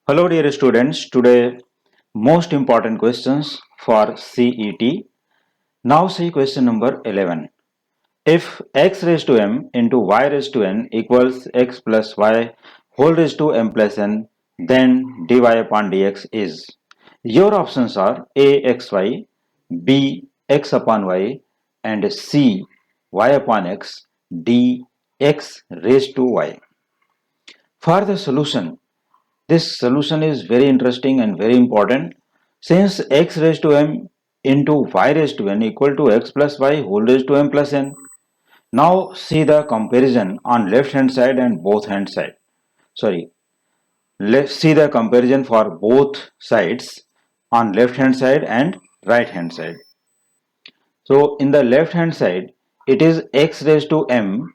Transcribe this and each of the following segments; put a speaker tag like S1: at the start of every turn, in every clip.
S1: Hello dear students, today most important questions for CET. Now see question number 11. If x raised to m into y raised to n equals x plus y whole raised to m plus n, then dy upon dx is. Your options are A xy, B x upon y and C y upon x, D x raised to y. For the solution, this solution is very interesting and very important since x raised to m into y raised to n equal to x plus y whole raised to m plus n. Now see the comparison on left hand side and both hand side. Sorry, let's see the comparison for both sides on left hand side and right hand side. So in the left hand side, it is x raised to m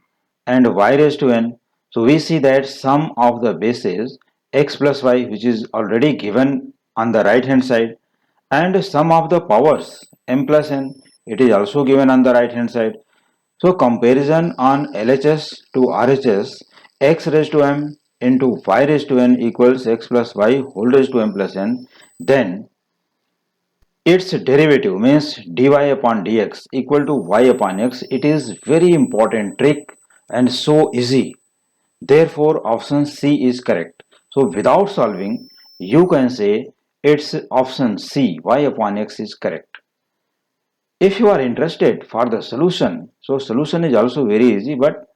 S1: and y raised to n. So we see that sum of the bases x plus y, which is already given on the right hand side, and sum of the powers m plus n, it is also given on the right hand side. So comparison on LHS to RHS, x raised to m into y raised to n equals x plus y whole raised to m plus n, then its derivative means dy upon dx equal to y upon x. It is very important trick and so easy. Therefore, option C is correct. So, without solving, you can say it's option C, y upon x is correct. If you are interested for the solution, so solution is also very easy but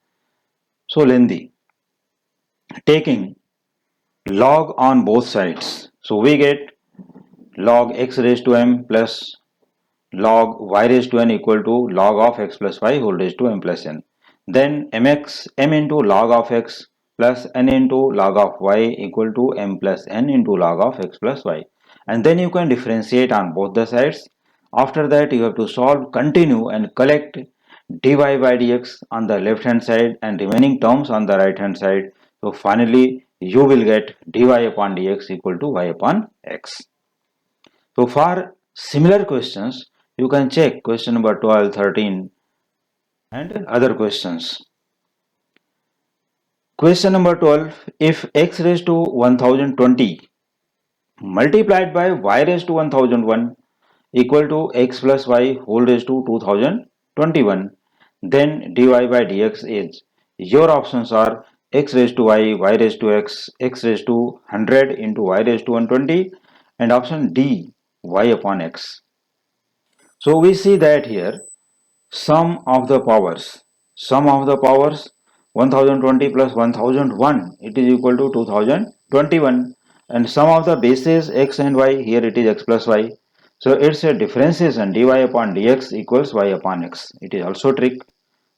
S1: so lengthy. Taking log on both sides. So, we get log x raised to m plus log y raised to n equal to log of x plus y whole raised to m plus n. Then m into log of x plus n into log of y equal to m plus n into log of x plus y. And then you can differentiate on both the sides. After that you have to solve, continue and collect dy by dx on the left hand side and remaining terms on the right hand side. So finally you will get dy upon dx equal to y upon x. So for similar questions, you can check question number 12, 13 and other questions. Question number 12, if x raised to 1020 multiplied by y raised to 1001 equal to x plus y whole raised to 2021, then dy by dx is. Your options are x raised to y raised to x raised to 100 into y raised to 120 and option D, y upon x. So we see that here sum of the powers 1020 plus 1001, it is equal to 2021, and sum of the bases x and y, here it is x plus y. So it's a differentiation dy upon dx equals y upon x. It is also trick,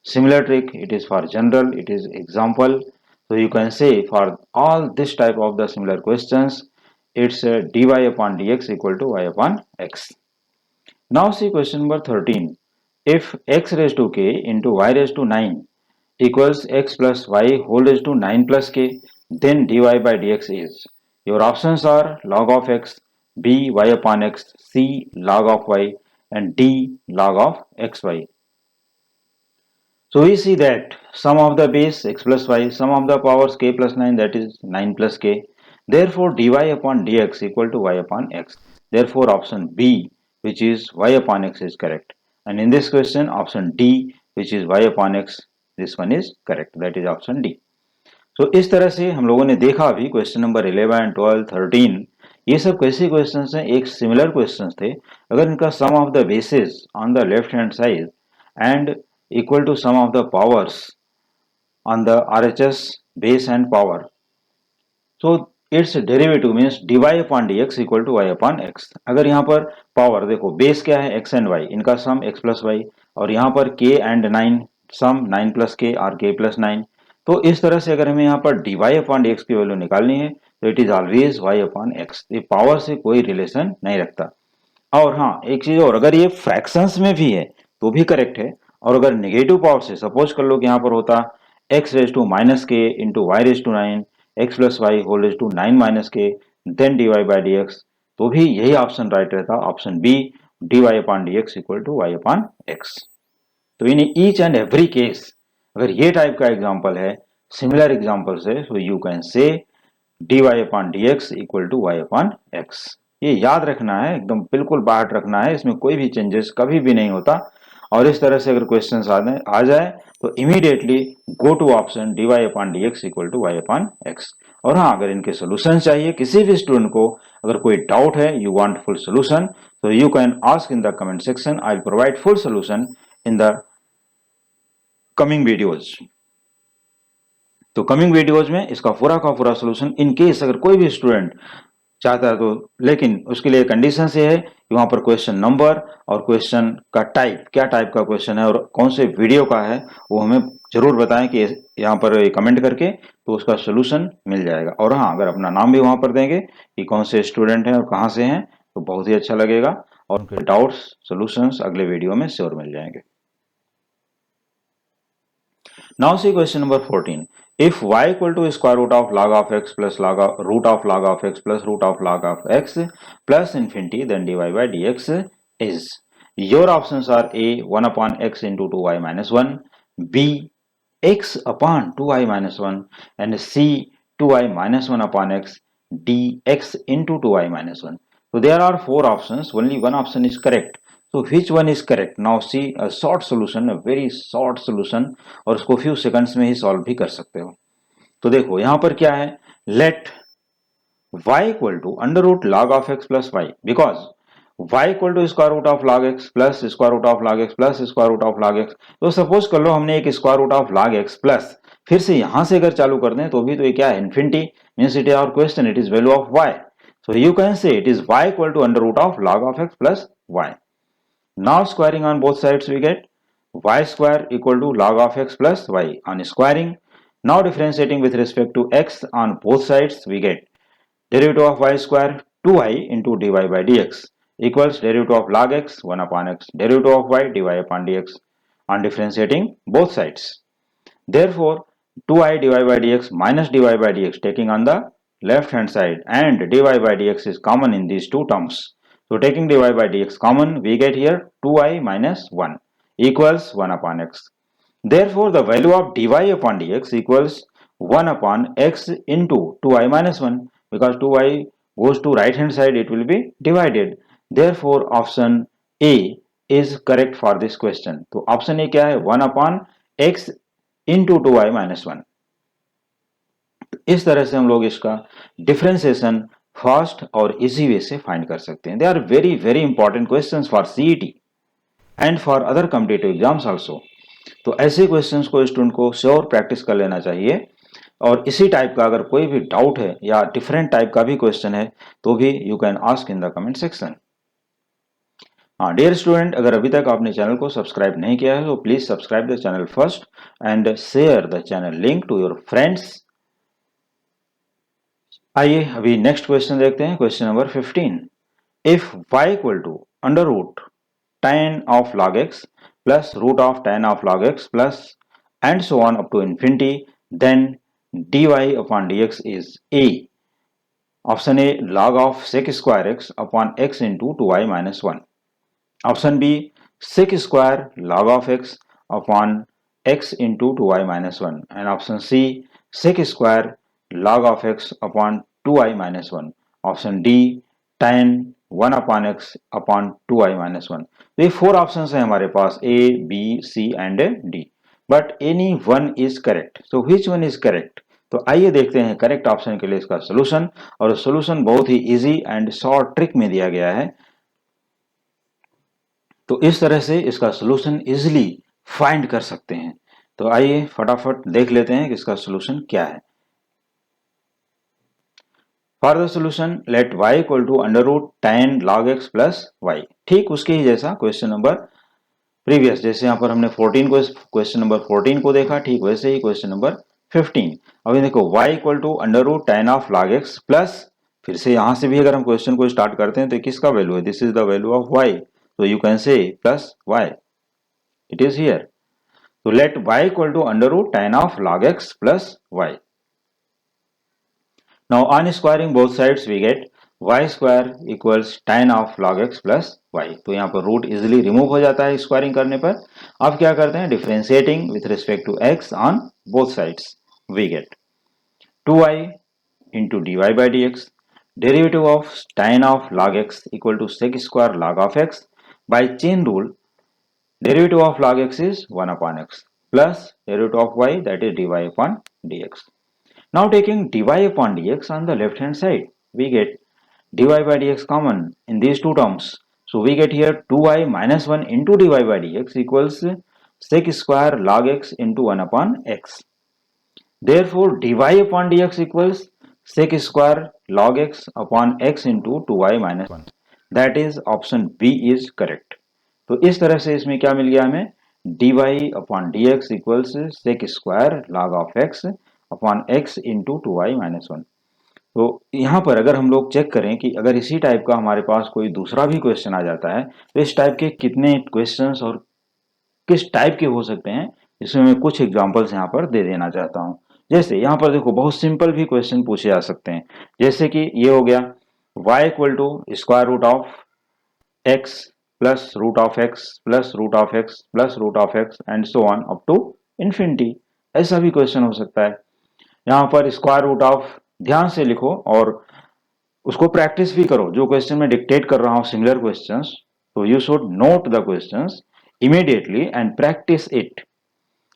S1: similar trick, it is for general, it is example. So you can say for all this type of the similar questions, it's a dy upon dx equal to y upon x. Now see question number 13. If x raised to k into y raised to 9 equals x plus y whole raised to 9 plus k, then dy by dx is. Your options are log of x, b y upon x, c log of y and d log of xy. So we see that sum of the base x plus y, sum of the powers k plus 9, that is 9 plus k. Therefore dy upon dx equal to y upon x. Therefore option B, which is y upon x, is correct. And in this question option D, which is y upon x, this one is correct, that is option D. So इस तरह से हम लोगों ने देखा अभी question number 11, 12, 13, ये सब कैसे क्वेश्चंस हैं, एक सिमिलर क्वेश्चंस थे. अगर इनका sum of the basis on the left hand side and equal to sum of the powers on the RHS base and power. So its derivative means dy upon dx equal to y upon x. अगर यहाँ पर power देखो, base क्या है x and y, इनका सम x plus y, और यहाँ पर k and 9 some 9 plus k और k plus 9. तो इस तरह से अगर हमें यहाँ पर dy upon dx की वैल्यू निकालनी है तो it is always y upon x. ये पावर से कोई रिलेशन नहीं रखता. और हाँ एक चीज और, अगर ये फ्रैक्शंस में भी है तो भी करेक्ट है, और अगर नेगेटिव पावर से सपोज कर लो कि यहाँ पर होता x raise to minus K into Y raise to 9 X plus Y whole raise to 9 minus K then D Y by D x, तो भी यही ऑप्शन राइट रहता, option B D Y upon D x equal to Y upon X. तो in each and every case अगर ये type का example है similar example से, so you can say dy upon dx equal to y upon x। ये याद रखना है, एकदम बिल्कुल बाहर रखना है, इसमें कोई भी चेंजेस कभी भी नहीं होता। और इस तरह से अगर क्वेश्चन आ जाए तो immediately go to option dy upon dx equal to y upon x। और हाँ, अगर इनके सोल्यूशन चाहिए किसी भी स्टूडेंट को, अगर कोई डाउट है, यू वांट फुल सोल्यूशन, तो you can ask in the comment section, I will provide full solution in the coming videos. तो कमिंग वीडियोज में इसका पूरा का पूरा सोल्यूशन, इन केस अगर कोई भी स्टूडेंट चाहता है तो, लेकिन उसके लिए कंडीशन ये है कि वहां पर क्वेश्चन नंबर और क्वेश्चन का टाइप, क्या टाइप का क्वेश्चन है और कौन से वीडियो का है, वो हमें जरूर बताएं कि यहाँ पर कमेंट करके, तो उसका सोल्यूशन मिल जाएगा। और हाँ, अगर अपना नाम भी वहां पर देंगे कि कौन से स्टूडेंट हैं और कहाँ से हैं, तो बहुत ही अच्छा लगेगा और उनके डाउट्स सोल्यूशंस अगले वीडियो में श्योर मिल जाएंगे। Now see question number 14. If y equal to square root of log of x plus root of log of x plus root of log of x plus infinity, then dy by dx is. Your options are A 1 upon x into 2y minus 1, B x upon 2y minus 1, and C 2y minus 1 upon x, D x into 2y minus 1. So there are four options, only one option is correct. So which one is correct? Now see a short solution, a very short solution, और उसको few seconds में ही solve भी कर सकते हो। तो देखो यहां पर क्या है, let y equal to under root log of x plus y, because y equal to square root of log x plus square root of log x plus square root of log x। तो suppose कर लो हमने एक square root of log x plus, फिर से यहां से अगर चालू कर दें तो भी तो ये क्या है, infinity, means it is our question, it is value of y। So you can say it is y equal to under root of log of x plus y। Now squaring on both sides we get y square equal to log of x plus y on squaring. Now differentiating with respect to x on both sides we get derivative of y square 2y into dy by dx equals derivative of log x 1 upon x derivative of y dy upon dx on differentiating both sides. Therefore 2i dy by dx minus dy by dx taking on the left hand side and dy by dx is common in these two terms. So taking dy by dx common, we get here 2i minus 1 equals 1 upon x. Therefore, the value of dy upon dx equals 1 upon x into 2i minus 1, because 2i goes to right hand side, it will be divided. Therefore, option A is correct for this question. तो option A क्या है, 1 upon x into 2i minus 1. इस तरह से हम लोग इसका differentiation fast और इजी वे से फाइंड कर सकते हैं। They are very very important questions for CET and for other competitive exams also. तो ऐसे क्वेश्चंस को स्टूडेंट को श्योर प्रैक्टिस कर लेना चाहिए। और इसी टाइप का अगर कोई भी डाउट है या डिफरेंट टाइप का भी क्वेश्चन है तो भी you can ask in the comment section. हाँ डियर स्टूडेंट, अगर अभी तक आपने चैनल को सब्सक्राइब नहीं किया है तो please subscribe the channel first and share the channel link to your friends. आइए अभी नेक्स्ट क्वेश्चन देखते हैं, question number 15। If y equal to under root tan of log x plus root of tan of log x plus and so on up to infinity, then dy upon dx is A. Option A log of sec square x upon x into 2y minus 1. Option B sec square log of x upon x into 2y minus 1. And option C sec square log of x upon 2y minus 1. Option D tan 1 upon x upon 2y minus 1. तो ये four options हैं हमारे पास, A, B, C and D, but any one is correct. So which one is correct? तो आइए देखते हैं correct option के लिए इसका सोल्यूशन। और सोल्यूशन बहुत ही इजी एंड शॉर्ट ट्रिक में दिया गया है, तो इस तरह से इसका सोल्यूशन इजिली फाइंड कर सकते हैं। तो आइए फटाफट देख लेते हैं कि इसका सोल्यूशन क्या है। For the solution let y equal to under root tan log x plus y, ठीक उसके ही जैसा क्वेश्चन नंबर प्रीवियस, जैसे यहाँ पर हमने 14 को, क्वेश्चन नंबर 14 को देखा, ठीक वैसे ही क्वेश्चन नंबर 15। अभी देखो y equal to under root tan of log x plus, फिर से यहाँ से भी अगर हम क्वेश्चन को स्टार्ट करते हैं तो किसका वैल्यू है, this is the value of y, तो you can say plus y, it is here. तो let y equal to under root tan of log x plus y। Now on squaring both sides we get y square equals tan of log x plus y। तो यहाँ पर root easily remove हो जाता है squaring करने पर। अब क्या करते हैं, differentiating with respect to x on both sides we get 2y into dy by dx. Derivative of tan of log x equal to sec square log of x. By chain rule, derivative of log x is 1 upon x plus derivative of y, that is dy upon dx. Now taking dy upon dx on the left hand side, we get dy by dx common in these two terms. So we get here 2y minus 1 into dy by dx equals sec square log x into 1 upon x. Therefore dy upon dx equals sec square log x upon x into 2y minus 1. That is option B is correct. तो इस तरह से इसमें क्या मिल गया हमें, dy upon dx equals sec square log of x upon x into 2y minus 1. तो यहाँ पर अगर हम लोग चेक करें कि अगर इसी टाइप का हमारे पास कोई दूसरा भी क्वेश्चन आ जाता है तो इस टाइप के कितने क्वेश्चंस और किस टाइप के हो सकते हैं, इसमें मैं कुछ एग्जांपल्स यहाँ पर दे देना चाहता हूँ। जैसे यहाँ पर देखो बहुत सिंपल भी क्वेश्चन पूछे जा सकते हैं, जैसे कि ये हो गया y equal to square root of x plus root of x plus root of x plus root of x and so on up to infinity. ऐसा भी क्वेश्चन हो सकता है। यहाँ पर स्क्वायर रूट ऑफ, ध्यान से लिखो और उसको प्रैक्टिस भी करो। जो क्वेश्चन मैं डिक्टेट कर रहा हूँ सिमिलर क्वेश्चंस, तो you should note the questions immediately and practice it.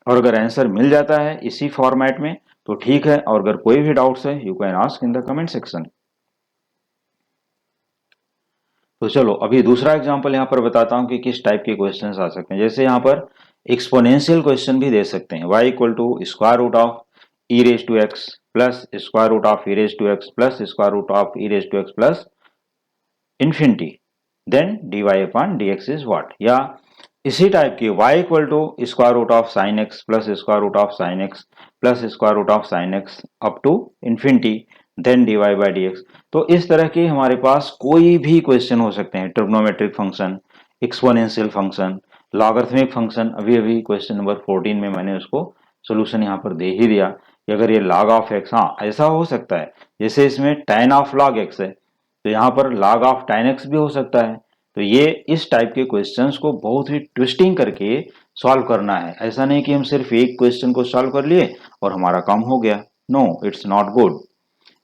S1: और अगर आंसर मिल जाता है इसी फॉर्मेट में तो ठीक है, और अगर कोई भी डाउट्स है you can ask in the comment section. तो चलो अभी दूसरा एग्जांपल यहाँ पर बताता हूँ कि किस टाइप के क्वेश्चंस आ सकते हैं। जैसे यहाँ पर एक्सपोनेंशियल क्वेश्चन भी दे सकते हैं, y equal to square root of e raise to x plus square root of e raise to x plus square root of e raise to x plus infinity, then dy upon dx is what. या इसी type की y equal to square root of sine x plus square root of sine x plus square root of sine x up to infinity, then dy by dx। तो इस तरह के हमारे पास कोई भी क्वेश्चन हो सकते हैं, trigonometric function, exponential function, logarithmic function. अभी अभी क्वेश्चन नंबर 14 में मैंने उसको सोल्यूशन यहाँ पर दे ही दिया कि अगर ये log ऑफ x, हाँ ऐसा हो सकता है जैसे इसमें tan ऑफ log x है तो यहाँ पर log ऑफ tan x भी हो सकता है। तो ये इस टाइप के क्वेश्चंस को बहुत ही ट्विस्टिंग करके सॉल्व करना है। ऐसा नहीं कि हम सिर्फ एक क्वेश्चन को सॉल्व कर लिए और हमारा काम हो गया। No, it's not good.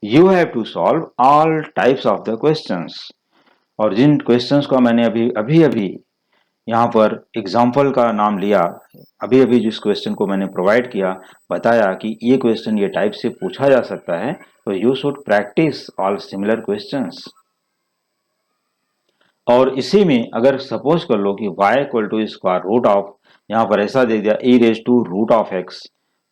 S1: You have to solve all types of the questions. और जिन क्वेश्चंस को मैंने अभी अभी यहाँ पर एग्जाम्पल का नाम लिया, अभी अभी जिस क्वेश्चन को मैंने प्रोवाइड किया, बताया कि ये क्वेश्चन ये टाइप से पूछा जा सकता है, तो you should practice all similar questions. और इसी में अगर सपोज कर लो कि y equal to square root of, यहाँ पर ऐसा दे दिया e raise to root of x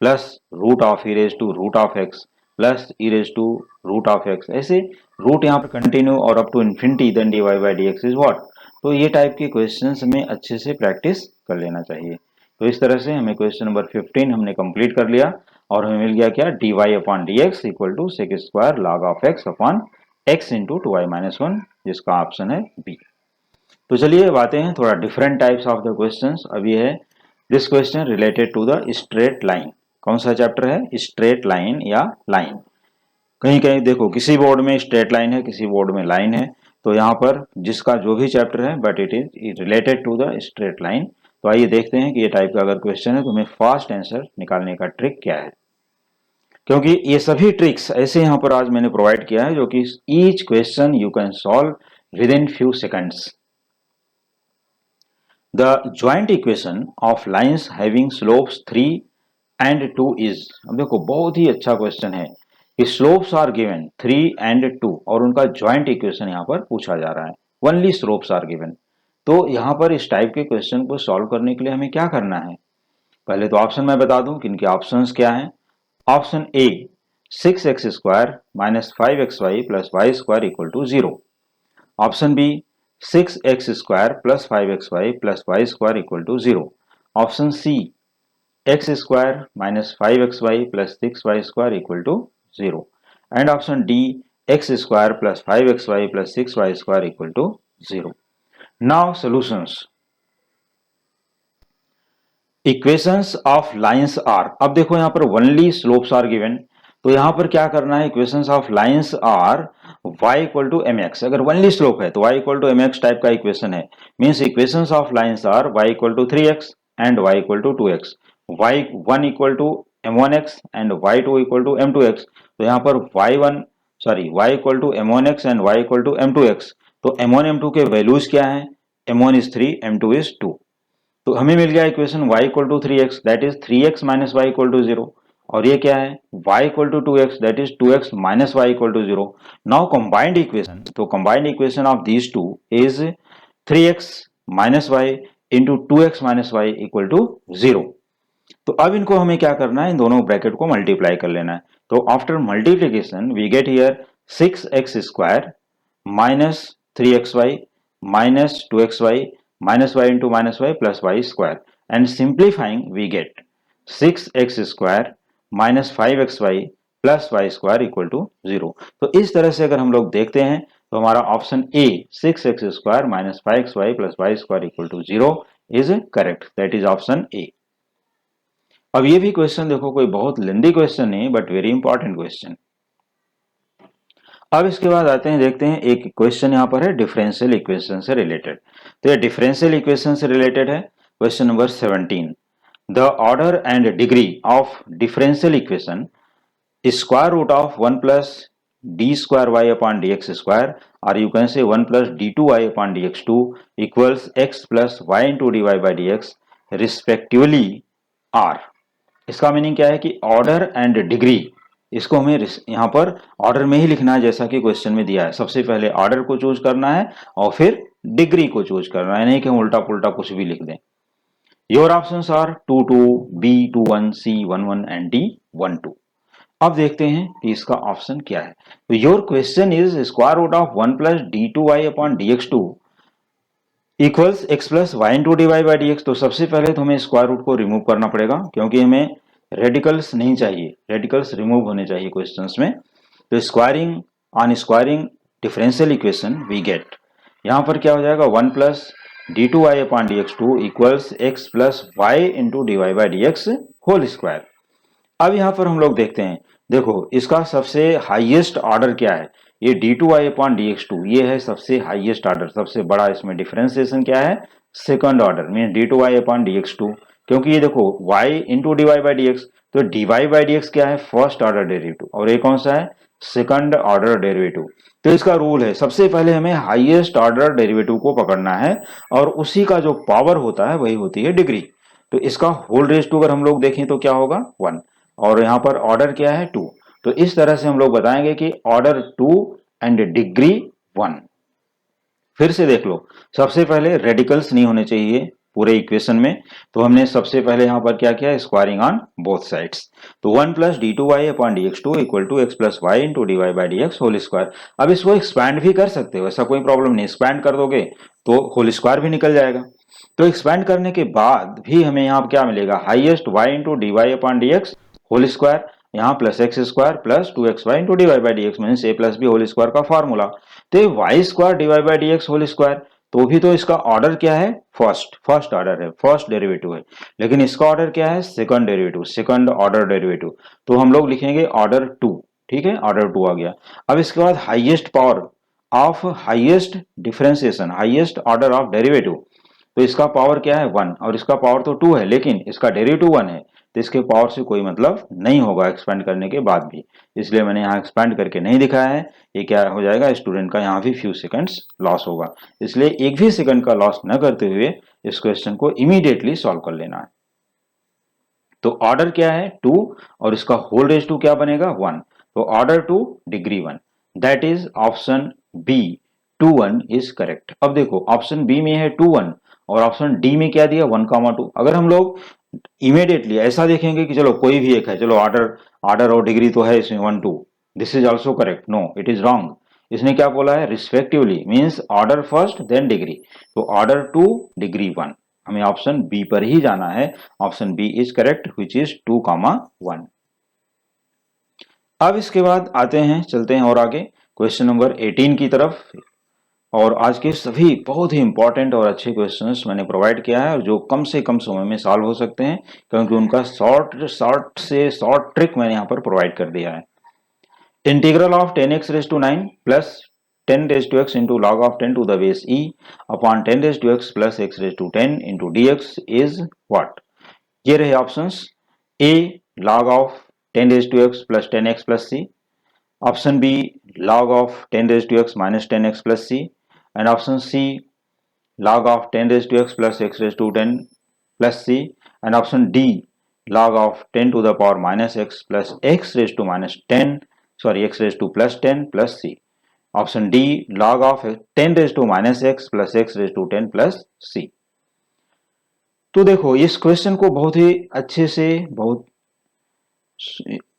S1: plus root of e raise to root of x plus e raise to root of x, ऐसे रूट यहाँ पर कंटिन्यू और up to infinity, then dy by dx is what. तो ये type के questions हमें अच्छे से प्रैक्टिस कर लेना चाहिए। तो इस तरह से हमें क्वेश्चन नंबर 15 हमने कंप्लीट कर लिया और हमें मिल गया क्या, dy upon dx equal to sec square log of x upon x into 2y minus 1, जिसका ऑप्शन है बी। तो चलिए बातें हैं थोड़ा different types of the questions. अब ये है this question related to the straight line. कौन सा चैप्टर है, स्ट्रेट लाइन या लाइन। कहीं कहीं देखो किसी बोर्ड में स्ट्रेट लाइन है, किसी बोर्ड में लाइन है, तो यहाँ पर जिसका जो भी चैप्टर है but it is related to the straight line. तो आइए देखते हैं कि ये टाइप का अगर क्वेश्चन है तो हमें फास्ट आंसर निकालने का ट्रिक क्या है, क्योंकि ये सभी ट्रिक्स ऐसे यहाँ पर आज मैंने प्रोवाइड किया है जो कि each question you can solve with in few seconds. The joint equation of lines having slopes 3 and 2 is, अब देखो बहुत ही अच्छा क्वेश्चन है कि slopes are given 3 and 2 और उनका joint equation यहाँ पर पूछा जा रहा है, only slopes are given। तो यहाँ पर इस टाइप के क्वेश्चन को सॉल्व करने के लिए हमें क्या करना है, पहले तो ऑप्शन मैं बता दूं कि इनके ऑप्शंस क्या हैं। Option A 6x square minus 5xy plus y square equal to 0। Option B 6x square plus 5xy plus y square equal to 0। Option C x square minus 5xy plus 6y square equal to 0। And option D x square plus 5xy plus 6y square equal to 0। Now solutions. Equations of lines are, अब देखो यहाँ पर only slopes are given, तो यहाँ पर क्या करना है, equations of lines are y equal to m x. अगर ओनली स्लोप है तो y equal to m x type का इक्वेशन है, means equations of lines are y equal to 3x and y equal to 2x, y 1 equal to m1x and y2 equal to m2x, तो यहाँ पर y equal to m1x and y equal to m2x, तो m1 m2 के values क्या हैं? m1 is 3, m2 is 2, तो हमें मिल गया equation y equal to 3x, that is 3x minus Y equal to 0, और ये क्या है? y equal to 2x, that is 2x minus Y equal to 0. Now combined equation, तो combined equation of these two is 3x minus Y into 2x minus Y equal to 0. तो अब इनको हमें क्या करना है? इन दोनों ब्रैकेट को मल्टीप्लाई कर लेना है. तो after multiplication we get here 6x square minus 3xy minus 2xy minus y into minus y plus y square, and simplifying we get 6x square minus 5xy plus y square equal to 0. तो इस तरह से अगर हम लोग देखते हैं तो हमारा option A 6x square minus 5xy plus y square equal to 0 is correct. That is option A. अब ये भी क्वेश्चन देखो, कोई बहुत लेंदी क्वेश्चन नहीं, बट वेरी इंपॉर्टेंट क्वेश्चन. अब इसके बाद आते हैं, देखते हैं एक क्वेश्चन यहाँ पर है डिफरेंशियल इक्वेशन से रिलेटेड. तो ये डिफरेंशियल इक्वेशन से रिलेटेड है. Question number 17. The order and degree of differential equation square root of 1 plus D square Y upon D X square, और you can say 1 plus D two Y upon D x two equals x plus Y into D Y by D X respectively are. इसका meaning क्या है कि order and degree, इसको हमें यहाँ पर order में ही लिखना है जैसा कि क्वेश्चन में दिया है. सबसे पहले ऑर्डर को चूज करना है और फिर डिग्री को चूज करना है, नहीं कि हम उल्टा पुल्टा कुछ भी लिख दें. Your options are 2 2, B 2 1, C 1 1 and D 1 2. अब देखते हैं कि इसका ऑप्शन क्या है. तो your question is square root of 1 plus D two Y upon D x two equals x plus Y into D Y by D x. तो सबसे पहले तो हमें स्क्वायर रूट को रिमूव करना पड़ेगा, क्योंकि हमें रेडिकल्स नहीं चाहिए, रेडिकल्स रिमूव होने चाहिए क्वेश्चंस में. तो squaring on squaring differential equation we get, यहां पर क्या हो जाएगा? 1 plus D two Y upon D x two equals x plus Y into D Y by D x whole square. अब यहां पर हम लोग देखते हैं, देखो इसका सबसे हाईएस्ट ऑर्डर क्या है? ये d two Y upon D x two, ये है सबसे हाईएस्ट ऑर्डर, सबसे बड़ा. इसमें डिफरेंशिएशन क्या है? Second order, mean D two Y upon D x two, क्योंकि ये देखो y into D Y by D x, तो D Y by D X क्या है? फर्स्ट ऑर्डर डेरिवेटिव, और ये कौन सा है? Second order derivative. तो इसका रूल है, सबसे पहले हमें हाईएस्ट ऑर्डर डेरिवेटिव को पकड़ना है, और उसी का जो पावर होता है वही होती है डिग्री. तो इसका होल रेज टू अगर हम लोग देखें तो क्या होगा? 1, और यहाँ पर ऑर्डर क्या है? 2. तो इस तरह से हम लोग बताएंगे कि ऑर्डर 2 एंड डिग्री 1. फिर से देख लो, सबसे पहले रेडिकल्स नहीं होने चाहिए पूरे इक्वेशन में, तो हमने सबसे पहले यहां पर क्या किया? Squaring on both sides. तो 1 plus D two Y upon D x two equal to x plus Y into D Y by D x whole square. अब इसको एक्सपैंड भी कर सकते हो, ऐसा कोई प्रॉब्लम नहीं. एक्सपैंड कर दोगे तो होल स्क्वायर भी निकल जाएगा. तो एक्सपैंड करने के बाद भी हमें यहाँ क्या मिलेगा? Highest Y into D Y upon D x whole square, यहाँ plus X square plus 2xy into D Y by D X, means A plus B whole square का फॉर्मूला. तो ये Y square D Y by D x whole square, तो भी तो इसका order क्या है? फर्स्ट ऑर्डर है, फर्स्ट डेरिवेटिव है. लेकिन इसका ऑर्डर क्या है? Second derivative, second order derivative. तो हम लोग लिखेंगे ऑर्डर 2. ठीक है, ऑर्डर 2 आ गया. अब इसके बाद highest power of highest differentiation, highest order of derivative, तो इसका पावर क्या है? 1, और इसका पावर तो 2 है, लेकिन इसका डेरिवेटिव 1 है, तो इसके पावर से कोई मतलब नहीं होगा एक्सपेंड करने के बाद भी, इसलिए मैंने यहाँ एक्सपेंड करके नहीं दिखाया है. ये क्या हो जाएगा? स्टूडेंट का यहाँ भी फ्यू सेकंड्स लॉस होगा, इसलिए एक भी सेकंड का लॉस न करते हुए इस क्वेश्चन को इमीडिएटली सॉल्व कर लेना है. तो ऑर्डर क्या है? 2, और इसका होल रेज टू क्या बनेगा? 1. तो order 2 degree 1, that is option B 2 1 is correct. अब देखो ऑप्शन बी में है 2 1, और ऑप्शन डी में क्या दिया? 1, 2. अगर हम लोग इमीडिएटली ऐसा देखेंगे कि चलो कोई भी एक है, चलो ऑर्डर और डिग्री तो है इसमें 1 2, this is also correct. No, it is wrong. इसने क्या बोला है? Respectively, means order first then degree. तो ऑर्डर 2 डिग्री 1, हमें ऑप्शन बी पर ही जाना है. Option B is correct, which is 2, 1. अब इसके बाद आते हैं, चलते हैं और आगे क्वेश्चन नंबर 18 की तरफ. और आज के सभी बहुत ही इंपॉर्टेंट और अच्छे क्वेश्चंस मैंने प्रोवाइड किया है, और जो कम से कम समय में सॉल्व हो सकते हैं, क्योंकि उनका शॉर्ट ट्रिक मैंने यहाँ पर प्रोवाइड कर दिया है. Integral of 10x raise to 9 plus 10 raise to x into log of 10 to the base e upon 10 raise to x plus x raise to 10 into dx is what? ये रहे options. A log of 10 raised to x plus 10x plus c. Option B, log of 10 raised to x minus 10x plus c. And option C, log of 10 raised to x plus x raised to 10 plus c. And option D, log of 10 to the power minus x plus x raised to minus 10, x raised to plus 10 plus c. Option D, log of 10 raised to minus x plus x raised to 10 plus c. तो देखो इस question को बहुत ही बहुत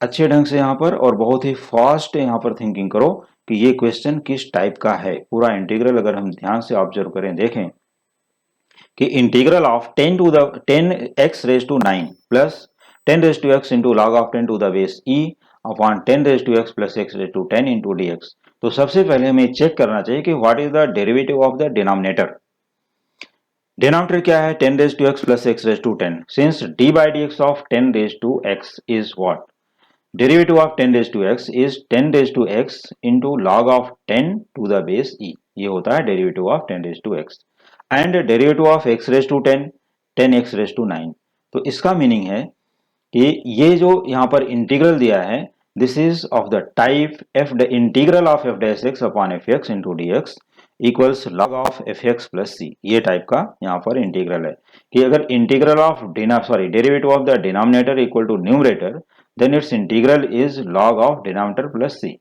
S1: अच्छे ढंग से यहां पर और बहुत ही फास्ट यहां पर थिंकिंग करो कि ये क्वेश्चन किस टाइप का है। पूरा इंटीग्रल अगर हम ध्यान से ऑब्जर्व करें, देखें कि integral of 10 to the 10x raised to 9 plus 10 raised to x into log of 10 to the base e upon 10 raised to x plus x raised to 10 into dx। तो सबसे पहले हमें चेक करना चाहिए कि what is the derivative of the denominator. Denominator क्या है? 10 raised to x plus x raised to 10। Since d by dx of 10 raised to x is what? Derivative of 10 raised to x is 10 raised to x into log of 10 to the base e। ये होता है derivative of 10 raised to x। And derivative of x raised to 10, 10x raised to 9। तो इसका meaning है कि ये जो यहाँ पर इंटीग्रल दिया है, this is of the type f the integral of f dash x upon fx into dx equals log of fx plus c। ये टाइप का यहाँ पर इंटीग्रल है कि अगर integral of derivative of the denominator equal to numerator, then it's integral is log of denominator plus c।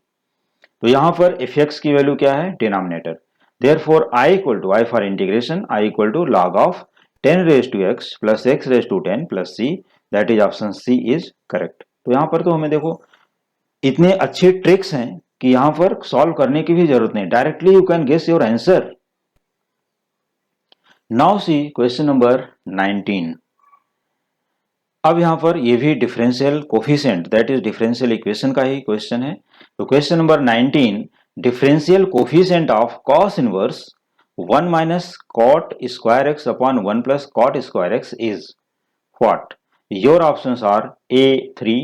S1: तो यहाँ पर fx की वैल्यू क्या है? Denominator. Therefore I for integration I equal to log of 10 raised to x plus x raised to 10 plus c, that is option C is correct। तो यहाँ पर तो हमें देखो इतने अच्छे ट्रिक्स हैं कि यहां पर सॉल्व करने की भी जरूरत नहीं, directly you can guess your answer. Now see question number 19। अब यहां पर ये भी differential coefficient that is differential equation का ही क्वेश्चन है। तो question number 19, differential coefficient of cos inverse 1 minus cot square x upon 1 plus cot square x is what? Your options are A 3,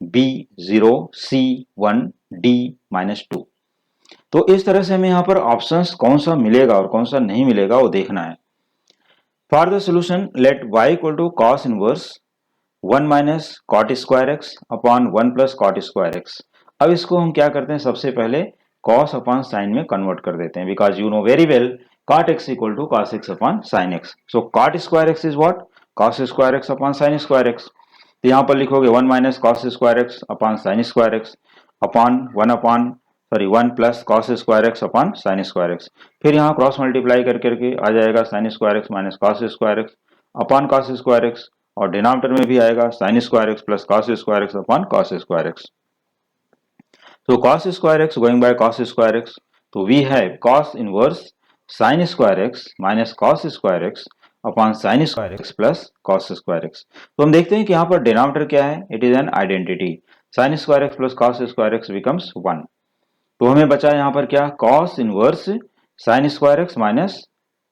S1: B 0, C 1, D -2। तो इस तरह से हमें यहां पर ऑप्शंस कौन सा मिलेगा और कौन सा नहीं मिलेगा वो देखना है। For the solution let y equal to cos inverse 1 minus cot square x upon 1 plus cot square x। अब इसको हम क्या करते हैं, सबसे पहले cos अपॉन साइन में कन्वर्ट कर देते हैं, because you know very well cot x equal to cos x upon sin x। So cot square x is what? cos square x upon sin square x। तो यहाँ पर लिखोगे 1 minus cos square x upon sin square x upon 1 plus cos square x upon sin square x। फिर यहाँ cross multiply करके आ जाएगा sin square x minus cos square x upon cos square x, और denominator में भी आएगा sin square x plus cos square x upon cos square x। तो cos square x going by cos square x, तो we have cos inverse sin square x minus cos square x upon sin square x plus cos square x। तो हम देखते हैं कि यहाँ पर denominator क्या है, it is an identity, sin square x plus cos square x becomes 1। तो हमें बचा यहाँ पर क्या? cos inverse sin square x minus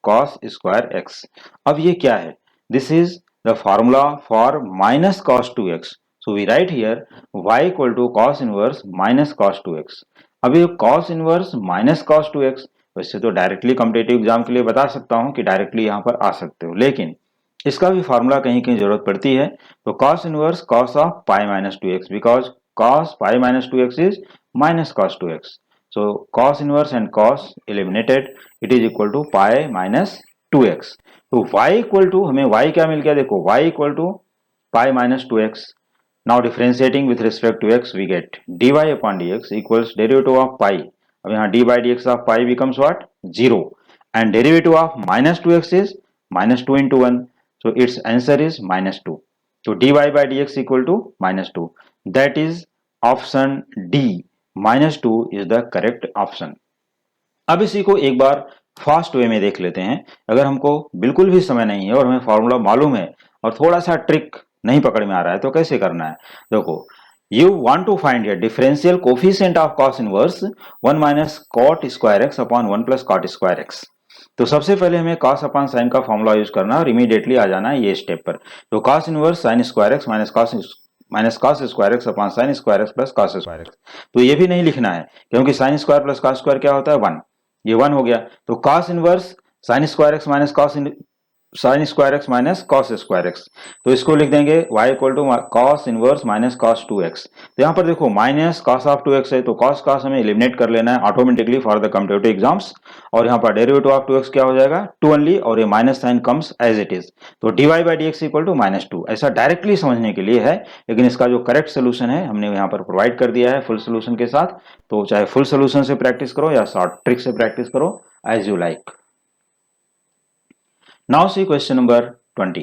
S1: cos square x। अब ये क्या है? This is the formula for minus cos 2x। So we write here y equal to cos inverse minus cos 2x। अब ये cos inverse minus cos 2x, वैसे तो directly competitive exam के लिए बता सकता हूं कि डायरेक्टली यहां पर आ सकते हो, लेकिन इसका भी फार्मूला कहीं कहीं जरूरत पड़ती है। तो cos inverse cos of pi minus 2x, because cos pi minus 2x is minus cos 2x। So cos inverse and cos eliminated, it is equal to pi minus 2x। तो y इक्वल टू, हमें y क्या मिल गया? देखो y equal to pi minus 2x। Now differentiating with respect to x we get dy upon dx equals derivative of pi. अब यहाँ d by dx of pi becomes what? 0, and derivative of minus 2x is minus 2 into 1, so its answer is -2। तो dy by dx equal to -2, that is option D, -2 is the correct option. अब इसी को एक बार fast way में देख लेते हैं। अगर हमको बिल्कुल भी समय नहीं है और हमें फॉर्मूला मालूम है और थोड़ा सा ट्रिक नहीं पकड़ में आ रहा है, तो कैसे करना है? देखो, you want to find here differential coefficient of cos inverse 1 minus cot square x upon 1 plus cot square x। तो सबसे पहले हमें cos अपॉन sin का फॉर्मूला यूज करना है और इमीडिएटली आ जाना है ये स्टेप पर। तो cos inverse sin square x minus cos square x upon sin square x plus cos square x। तो ये भी नहीं लिखना है क्योंकि sin square plus cos square क्या होता है? 1। ये 1 हो गया। तो cos inverse sin square x minus cos sine square x minus cos square x. तो इसको लिख देंगे y equal to cos inverse minus cos 2x। तो यहाँ पर देखो माइनस कॉस ऑफ 2x है, तो कॉस कॉस हमें एलिमिनेट कर लेना है automatically for the competitive exams. और यहाँ पर डेरिवेटिव ऑफ 2x क्या हो जाएगा 2 ओनली, और ये minus sign comes as it is. तो dy by D x equal to -2 ऐसा डायरेक्टली समझने के लिए है, लेकिन इसका जो करेक्ट सोल्यूशन है हमने यहाँ पर प्रोवाइड कर दिया है फुल सोल्यूशन के साथ। तो चाहे फुल सोल्यूशन से प्रैक्टिस करो या शॉर्ट ट्रिक से प्रैक्टिस करो, as you like. Now see question number 20.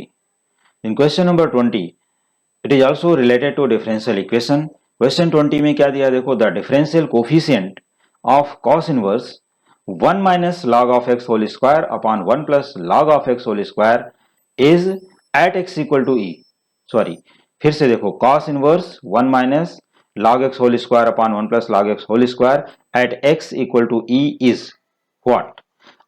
S1: In question number 20, it is also related to differential equation. Question 20 में क्या दिया देखो, the differential coefficient of cos inverse 1 minus log of x whole square upon 1 plus log of x whole square is at x equal to e. Sorry, फिर से देखो cos inverse 1 minus log x whole square upon 1 plus log x whole square at x equal to e is what?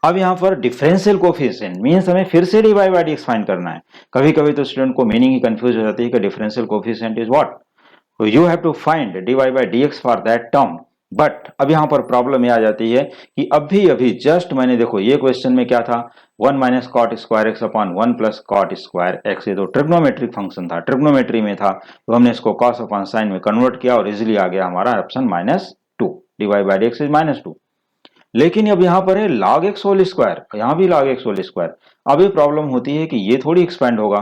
S1: अब यहां पर differential coefficient means हमें फिर से dy by D x find करना है। कभी कभी तो स्टूडेंट को मीनिंग ही कंफ्यूज हो जाती है कि डिफरेंशियल कोफिशिएंट इज व्हाट। तो you have to find dy by D x for that term. But अब यहां पर प्रॉब्लम ये आ जाती है कि अभी अभी जस्ट मैंने देखो ये क्वेश्चन में क्या था 1 minus cot square x upon 1 plus cot square x. ये तो ट्रिग्नोमेट्रिक फंक्शन था, ट्रिग्नोमेट्री में था, तो हमने इसको कॉस अपॉन साइन में कन्वर्ट किया और इजिली आ गया हमारा option -2, dy by D x is -2। लेकिन अब यहां पर है log x होल स्क्वायर, यहां भी log x होल स्क्वायर। अब ये प्रॉब्लम होती है कि ये थोड़ी एक्सपेंड होगा,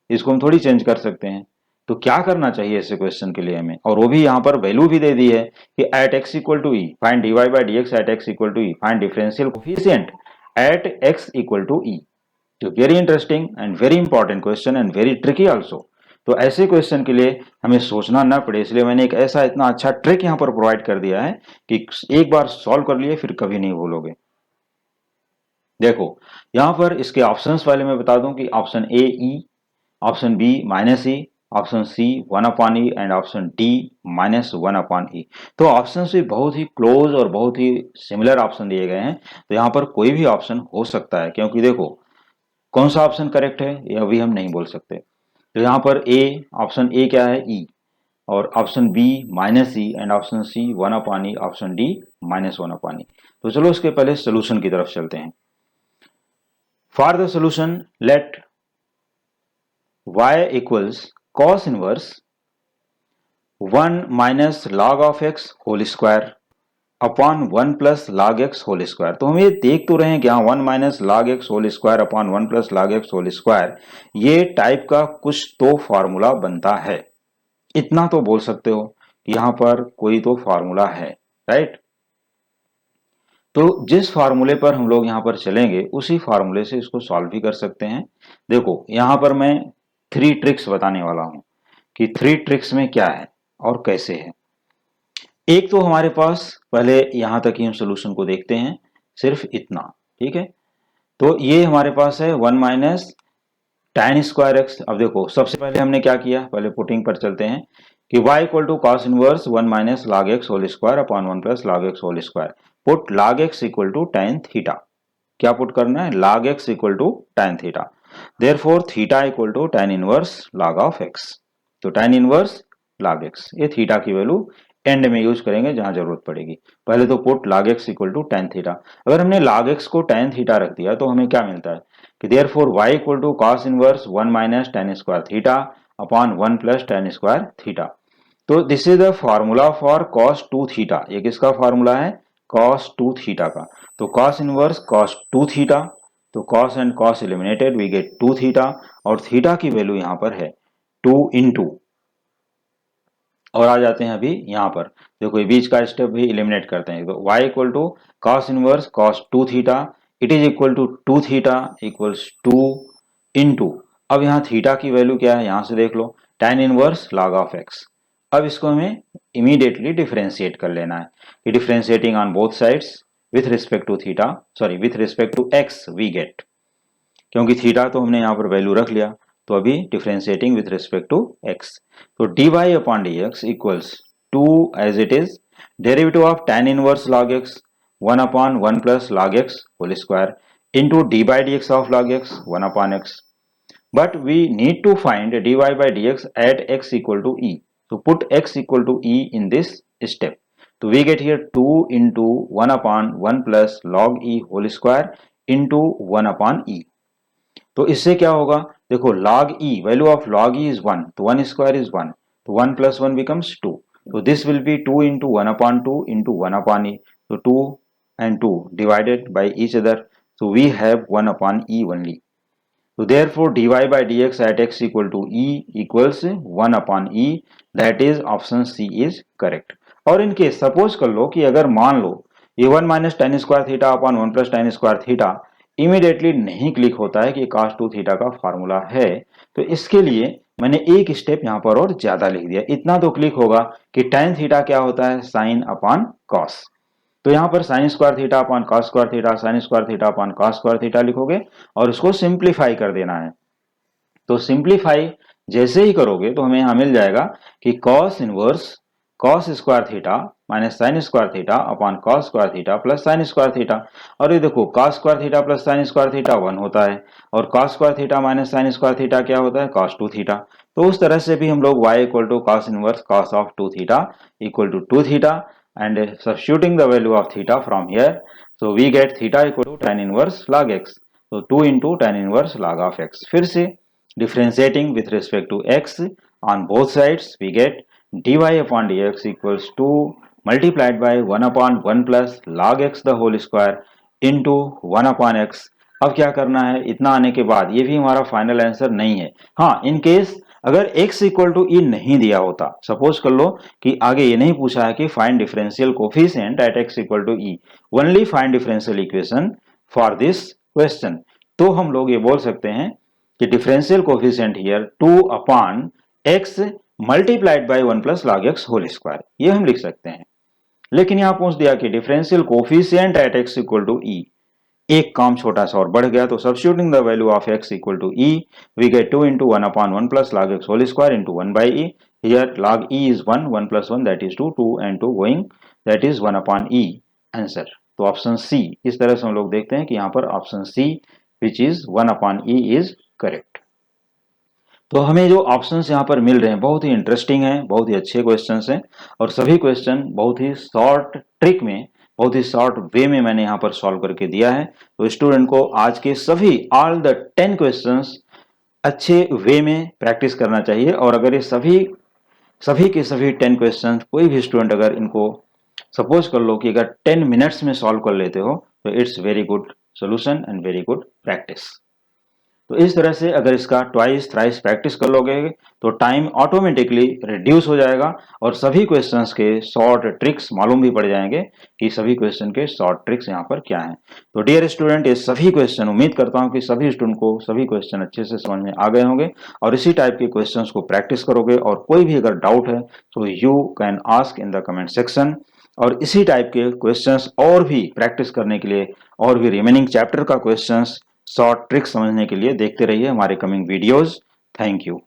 S1: इसको हम थोड़ी चेंज कर सकते हैं। तो क्या करना चाहिए ऐसे क्वेश्चन के लिए हमें, और वो भी यहां पर वैल्यू भी दे दी है कि at X equal to E find D Y by D X at X equal to E find differential coefficient at X equal to E. तो very interesting and very important question and very tricky also. तो ऐसे question के लिए हमें सोचना ना पड़े, इसलिए मैंने एक ऐसा इतना अच्छा ट्रिक यहाँ पर प्रोवाइड कर दिया है कि एक बार सॉल्व कर लिए फिर कभी नहीं भूलोगे। देखो यहां पर इसके ऑप्शंस पहले मैं बता दूं कि option A E, option B -e, option C 1 upon E and option D -1 upon E. तो ऑप्शन भी बहुत ही क्लोज और बहुत ही सिमिलर ऑप्शन दिए गए हैं। तो यहाँ पर कोई भी ऑप्शन हो सकता है, क्योंकि देखो कौन सा ऑप्शन करेक्ट है ये अभी हम नहीं बोल सकते। तो यहाँ पर ए, ऑप्शन ए क्या है ई, और option B -e and option C 1 upon E, option D -1 upon E. तो चलो इसके पहले सोल्यूशन की तरफ चलते हैं। For the solution let y equals cos inverse 1 minus log of x whole square upon 1 plus log x whole square. तो हम ये देख तो रहे हैं कि हाँ 1 minus log x whole square upon 1 plus log x whole square ये टाइप का कुछ तो फॉर्मूला बनता है। इतना तो बोल सकते हो कि यहां पर कोई तो फॉर्मूला है, राइट। तो जिस फार्मूले पर हम लोग यहाँ पर चलेंगे उसी फार्मूले से इसको सॉल्व भी कर सकते हैं। देखो यहाँ पर मैं 3 ट्रिक्स बताने वाला हूं कि 3 ट्रिक्स में क्या है और कैसे है। एक तो हमारे पास पहले यहां तक ही हम सोल्यूशन को देखते हैं, सिर्फ इतना, ठीक है। तो ये हमारे पास है 1 माइनस tan स्क्वायर एक्स। अब देखो सबसे पहले हमने क्या किया, पहले पुटिंग पर चलते हैं कि y equal to cos inverse 1 minus log x whole square upon 1 plus log x whole square. Put log x equal to tan theta. क्या पुट करना है, log x equal to tan theta. Therefore theta equal to tan inverse log of x। तो tan inverse log x, ये theta की value end में use करेंगे जहां जरूरत पड़ेगी। पहले तो put log x equal to tan theta. अगर हमने log x को tan थीटा रख दिया तो हमें क्या मिलता है कि therefore y equal to cos inverse 1 minus tan square theta upon 1 plus tan square theta. तो this is the formula for cos 2 theta. ये किसका फॉर्मूला है, cos 2 थीटा का। तो cos इनवर्स cos 2 थीटा, तो cos and cos eliminated we get 2 theta, और theta की वैल्यू यहां पर है 2 इंटू, और आ जाते हैं अभी यहां पर देखो ये बीच का स्टेप भी एलिमिनेट करते हैं। तो y इक्वल टू cos इनवर्स cos 2 theta it is equal to 2 theta equals 2 into, अब यहाँ थीटा की वैल्यू क्या है यहां से देख लो, tan inverse log of x। अब इसको हमें इमीडिएटली डिफरेंशिएट कर लेना है कि differentiating on both sides with respect to theta, sorry with respect to x we get, क्योंकि थीटा तो हमने यहाँ पर वैल्यू रख लिया, तो अभी differentiating with respect to x। तो dy upon dx equals 2 as it is derivative of tan inverse log x 1 upon 1 plus log x whole square into d by D x of log x 1 upon x। But we need to find dy by dx at x equal to e. So put x equal to e in this step. So we get here 2 into 1 upon 1 plus log e whole square into 1 upon e. तो इससे क्या होगा, देखो log e, value of log e is 1, तो 1 square is 1, तो 1 plus 1 becomes 2, तो this will be 2 into 1 upon 2 into 1 upon e, तो 2 and 2 divided by each other, so we have 1 upon e only. So therefore dy by dx at x equal to e equals 1 upon e, that is option C is correct. और in case suppose कर लो कि अगर मान लो ये 1 minus ten square theta upon 1 plus ten square theta immediately नहीं click होता है कि cos 2 थीटा का फॉर्मूला है, तो इसके लिए मैंने एक स्टेप यहाँ पर और ज्यादा लिख दिया। इतना तो क्लिक होगा कि tan थीटा क्या होता है, साइन अपॉन कॉस, तो यहाँ पर sine square theta upon cos square theta, sine square theta upon cos square theta लिखोगे और उसको सिंप्लीफाई कर देना है। तो सिंप्लीफाई जैसे ही करोगे तो हमें यहाँ मिल जाएगा कि cos inverse cos square theta minus sine square theta upon cos square theta plus sine square theta, और ये देखो cos square theta plus sine square theta 1 होता है और cos square theta minus sine square theta क्या होता है, cos 2 theta. तो उस तरह से भी हम लोग y equal to cos inverse cos of 2 theta equal to 2 theta, and substituting the value of theta from here, so we get theta equal to tan inverse log x, so 2 into tan inverse log of x। फिर से differentiating with respect to x on both sides, we get dy upon dx equals 2 multiplied by 1 upon 1 plus log x the whole square into 1 upon x। अब क्या करना है, इतना आने के बाद ये भी हमारा फाइनल आंसर नहीं है। हाँ, इन केस अगर x इक्वल टू ई नहीं दिया होता, सपोज कर लो कि आगे ये नहीं पूछा है कि find differential coefficient at x equal to e, only find differential equation for this question, तो हम लोग ये बोल सकते हैं कि differential coefficient here 2 upon x multiplied by 1 plus log x whole square, ये हम लिख सकते हैं। लेकिन यहां पूछ दिया कि differential coefficient at x equal to E, एक काम छोटा सा और बढ़ गया, तो substituting the value of x equal to e, we get 2 into 1 upon 1 plus log x whole square into 1 by e। Here log e is 1, 1 plus 1 that is 2, 2 and 2 going, that is 1 upon e answer. तो option C, इस तरह से हम लोग देखते हैं कि यहाँ पर option C which is 1 upon e is correct. तो हमें जो ऑप्शंस यहाँ पर मिल रहे हैं बहुत ही इंटरेस्टिंग है, बहुत ही अच्छे क्वेश्चंस हैं और सभी क्वेश्चन बहुत ही शॉर्ट ट्रिक में, बहुत ही शॉर्ट वे में मैंने यहाँ पर सॉल्व करके दिया है। तो स्टूडेंट को आज के सभी ऑल द 10 क्वेश्चंस अच्छे वे में प्रैक्टिस करना चाहिए, और अगर ये सभी के सभी 10 क्वेश्चंस कोई भी स्टूडेंट अगर इनको सपोज कर लो कि अगर 10 मिनट्स में सॉल्व कर लेते हो तो it's very good solution and very good practice. तो इस तरह से अगर इसका ट्वाइस थ्राइस प्रैक्टिस कर लोगे तो टाइम ऑटोमेटिकली रिड्यूस हो जाएगा और सभी क्वेश्चंस के शॉर्ट ट्रिक्स मालूम भी पड़ जाएंगे कि सभी क्वेश्चन के शॉर्ट ट्रिक्स यहाँ पर क्या हैं। तो डियर स्टूडेंट, ये सभी क्वेश्चन उम्मीद करता हूँ कि सभी स्टूडेंट को सभी क्वेश्चन अच्छे से समझ में आ गए होंगे और इसी टाइप के क्वेश्चन को प्रैक्टिस करोगे, और कोई भी अगर डाउट है तो you can ask in the comment section. और इसी टाइप के क्वेश्चंस और भी प्रैक्टिस करने के लिए और भी रिमेनिंग चैप्टर का क्वेश्चंस शॉर्ट ट्रिक्स समझने के लिए देखते रहिए हमारे कमिंग वीडियोस। Thank you.